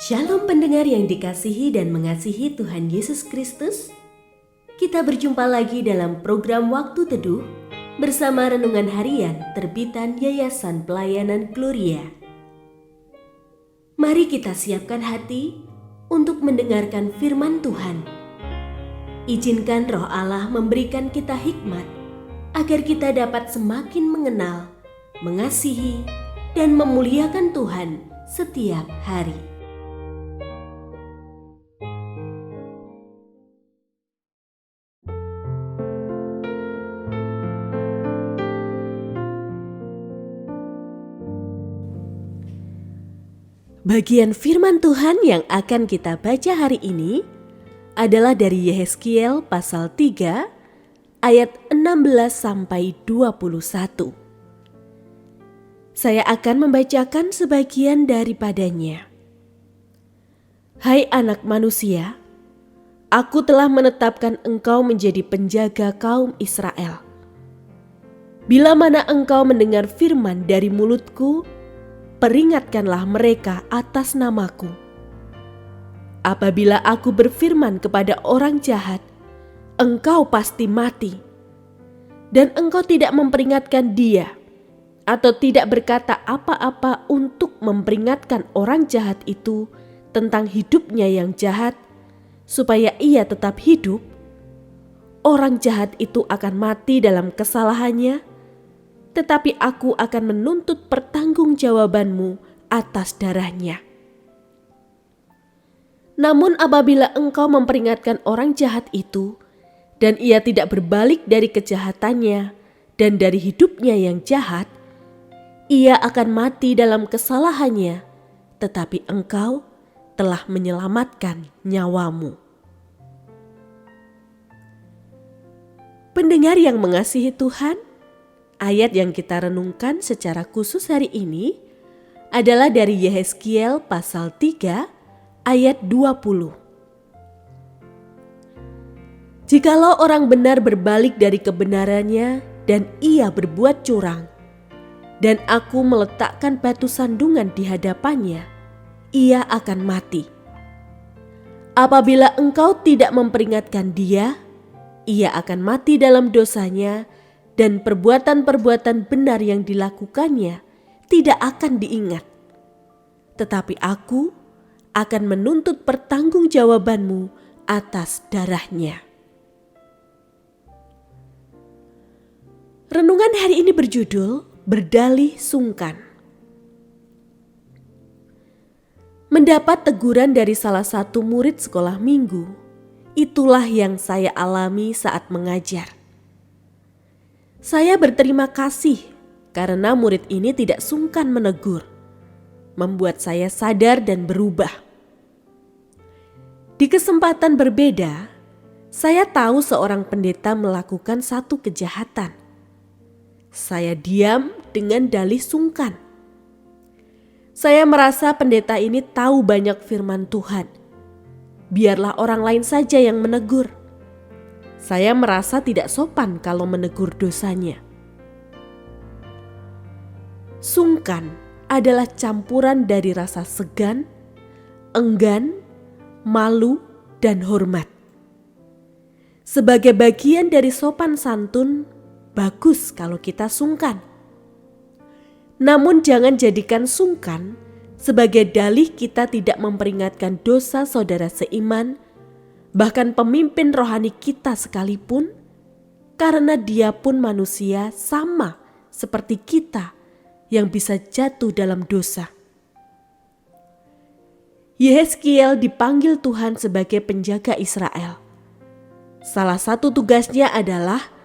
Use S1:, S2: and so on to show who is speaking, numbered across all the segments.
S1: Shalom pendengar yang dikasihi dan mengasihi Tuhan Yesus Kristus. Kita berjumpa lagi dalam program Waktu Teduh bersama Renungan Harian terbitan Yayasan Pelayanan Gloria. Mari kita siapkan hati untuk mendengarkan firman Tuhan. Izinkan Roh Allah memberikan kita hikmat agar kita dapat semakin mengenal, mengasihi, dan memuliakan Tuhan setiap hari. Bagian firman Tuhan yang akan kita baca hari ini adalah dari Yehezkiel pasal 3 ayat 16 sampai 21. Saya akan membacakan sebagian daripadanya. Hai anak manusia, aku telah menetapkan engkau menjadi penjaga kaum Israel. Bila mana engkau mendengar firman dari mulutku, peringatkanlah mereka atas namaku. Apabila aku berfirman kepada orang jahat, engkau pasti mati, dan engkau tidak memperingatkan dia, atau tidak berkata apa-apa untuk memperingatkan orang jahat itu tentang hidupnya yang jahat, supaya ia tetap hidup, orang jahat itu akan mati dalam kesalahannya, tetapi aku akan menuntut pertanggungjawabanmu atas darahnya. Namun apabila engkau memperingatkan orang jahat itu, dan ia tidak berbalik dari kejahatannya dan dari hidupnya yang jahat, ia akan mati dalam kesalahannya, tetapi engkau telah menyelamatkan nyawamu. Pendengar yang mengasihi Tuhan, ayat yang kita renungkan secara khusus hari ini adalah dari Yehezkiel pasal 3 ayat 20. Jikalau orang benar berbalik dari kebenarannya dan ia berbuat curang, dan aku meletakkan batu sandungan di hadapannya, ia akan mati. Apabila engkau tidak memperingatkan dia, ia akan mati dalam dosanya, dan perbuatan-perbuatan benar yang dilakukannya tidak akan diingat. Tetapi aku akan menuntut pertanggungjawabanmu atas darahnya. Renungan hari ini berjudul Berdalih Sungkan. Mendapat teguran dari salah satu murid sekolah minggu, itulah yang saya alami saat mengajar. Saya berterima kasih karena murid ini tidak sungkan menegur, membuat saya sadar dan berubah. Di kesempatan berbeda, saya tahu seorang pendeta melakukan satu kejahatan. Saya diam dengan dalih sungkan. Saya merasa pendeta ini tahu banyak firman Tuhan. Biarlah orang lain saja yang menegur. Saya merasa tidak sopan kalau menegur dosanya. Sungkan adalah campuran dari rasa segan, enggan, malu, dan hormat. Sebagai bagian dari sopan santun, bagus kalau kita sungkan. Namun jangan jadikan sungkan sebagai dalih kita tidak memperingatkan dosa saudara seiman, bahkan pemimpin rohani kita sekalipun, karena dia pun manusia sama seperti kita yang bisa jatuh dalam dosa. Yehezkiel dipanggil Tuhan sebagai penjaga Israel. Salah satu tugasnya adalah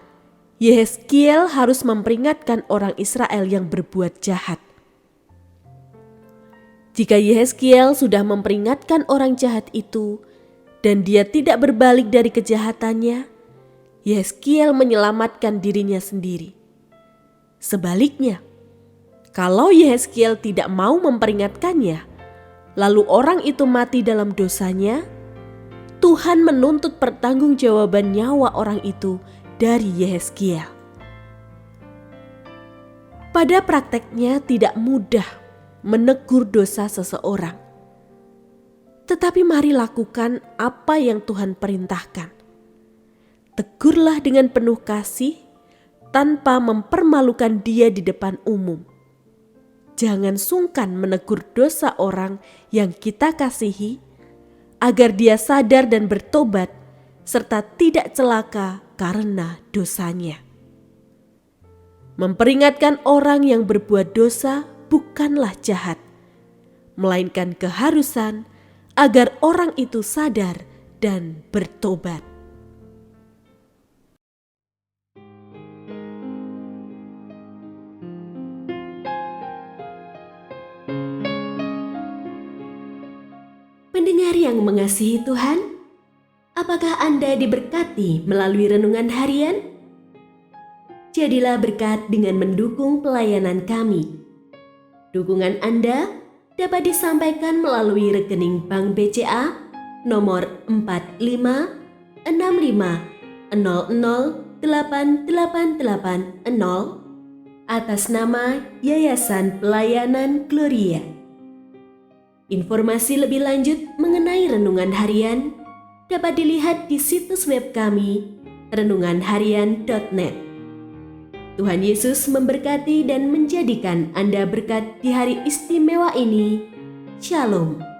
S1: Yehezkiel harus memperingatkan orang Israel yang berbuat jahat. Jika Yehezkiel sudah memperingatkan orang jahat itu, dan dia tidak berbalik dari kejahatannya, Yehezkiel menyelamatkan dirinya sendiri. Sebaliknya, kalau Yehezkiel tidak mau memperingatkannya, lalu orang itu mati dalam dosanya, Tuhan menuntut pertanggungjawaban nyawa orang itu dari Yehezkiel. Pada prakteknya tidak mudah menegur dosa seseorang. Tetapi mari lakukan apa yang Tuhan perintahkan. Tegurlah dengan penuh kasih tanpa mempermalukan dia di depan umum. Jangan sungkan menegur dosa orang yang kita kasihi, agar dia sadar dan bertobat serta tidak celaka karena dosanya. Memperingatkan orang yang berbuat dosa bukanlah jahat, melainkan keharusan agar orang itu sadar dan bertobat. Pendengar yang mengasihi Tuhan, apakah Anda diberkati melalui renungan harian? Jadilah berkat dengan mendukung pelayanan kami. Dukungan Anda dapat disampaikan melalui rekening Bank BCA nomor 4565008880 atas nama Yayasan Pelayanan Gloria. Informasi lebih lanjut mengenai renungan harian dapat dilihat di situs web kami renunganharian.net. Tuhan Yesus memberkati dan menjadikan Anda berkat di hari istimewa ini. Shalom.